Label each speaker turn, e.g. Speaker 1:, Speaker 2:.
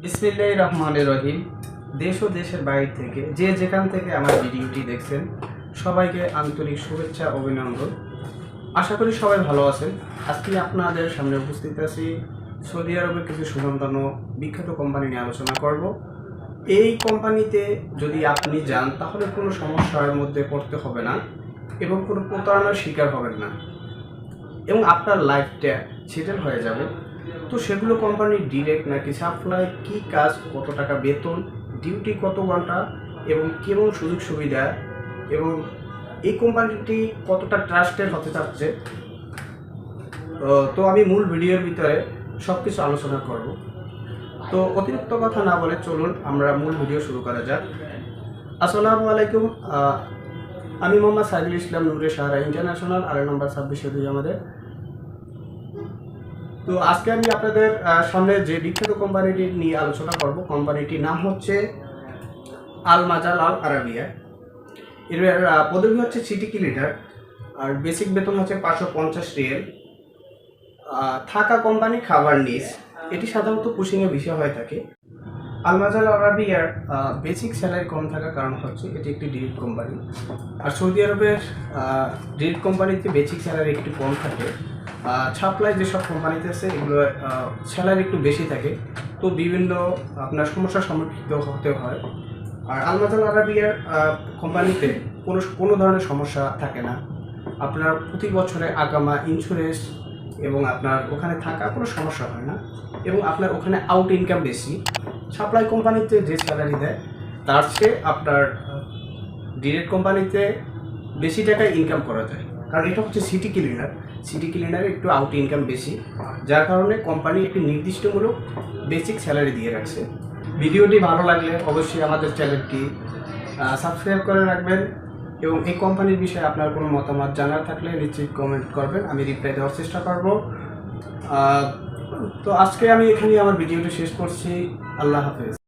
Speaker 1: বিসমিল্লাহির রহমানির রহিম। দেশ ও দেশের বাইরে থেকে যে যেখান থেকে আমার ভিডিওটি দেখছেন সবাইকে আন্তরিক শুভেচ্ছা অভিনন্দন। আশা করি সবাই ভালো আছেন। আজকে আপনাদের সামনে উপস্থিত আছি সৌদি আরবের কিছু সুনামধন্য বিখ্যাত কোম্পানি নিয়ে আলোচনা করব। এই কোম্পানিতে যদি আপনি যান তাহলে কোনো সমস্যার মধ্যে পড়তে হবে না এবং কোনো প্রতারণার শিকার হবেন না এবং আপনার লাইফটা সেটেল হয়ে যাবে। তো সেগুলো কোম্পানির ডিরেক্ট নাকি সাপ্লাই, কী কাজ, কত টাকা বেতন, ডিউটি কত ঘন্টা এবং কেমন সুযোগ সুবিধা এবং এই কোম্পানিটি কতটা ট্রাস্টেড হতে চাচ্ছে, তো আমি মূল ভিডিওর ভিতরে সব কিছু আলোচনা করব। তো অতিরিক্ত কথা না বলে চলুন আমরা মূল ভিডিও শুরু করা যাক। আসসালামু আলাইকুম। আমি মোহাম্মদ সাইদুল ইসলাম, নূরে সাহারা ইন্টারন্যাশনাল, আর নম্বর 26 আমাদের। তো আজকে আমি আপনাদের সামনে যে বিখ্যাত কোম্পানিটি নিয়ে আলোচনা করব, কোম্পানিটির নাম হচ্ছে আল মাজাল আল আরাবিয়া। এর পদবি হচ্ছে সিটি লিডার, আর বেসিক বেতন হচ্ছে 550 রিয়াল। থাকা কোম্পানি খাবার নিস, এটি সাধারণত পুশিংয়ে বিষয় হয়ে থাকে। আল মাজাল আরাবিয়ার বেসিক স্যালারি কম থাকার কারণ হচ্ছে এটি একটি ডিরেক্ট কোম্পানি, আর সৌদি আরবের ডিরেক্ট কোম্পানিতে বেসিক স্যালারি একটু কম থাকে। সাপ্লাই যেসব কোম্পানিতে আছে এগুলো স্যালারি একটু বেশি থাকে, তো বিভিন্ন আপনার সমস্যার সম্মুখীন হতে হয়। আর আল মাজাল আরাবিয়ার কোম্পানিতে কোনো ধরনের সমস্যা থাকে না। আপনার প্রতি বছরে আগামা ইন্স্যুরেন্স এবং আপনার ওখানে থাকা কোনো সমস্যা হয় না, এবং আপনার ওখানে আউট ইনকাম বেশি। সাপ্লাই কোম্পানিতে যে স্যালারি দেয় তার চেয়ে আপনার ডিরেক্ট কোম্পানিতে বেশি টাকায় ইনকাম করা যায়, কারণ এটা হচ্ছে সিটি ক্লিনারে একটু আউট ইনকাম বেশি, যার কারণে কোম্পানি একটি নির্দিষ্টমূলক বেসিক স্যালারি দিয়ে রাখছে। ভিডিওটি ভালো লাগলে অবশ্যই আমাদের চ্যানেলটি সাবস্ক্রাইব করে রাখবেন, এবং এই কোম্পানির বিষয়ে আপনার কোনো মতামত জানার থাকলে নিশ্চয়ই কমেন্ট করবেন, আমি রিপ্লাই দেওয়ার চেষ্টা করব। তো আজকে আমি এখানেই আমার ভিডিওটি শেষ করছি। আল্লাহ হাফেজ।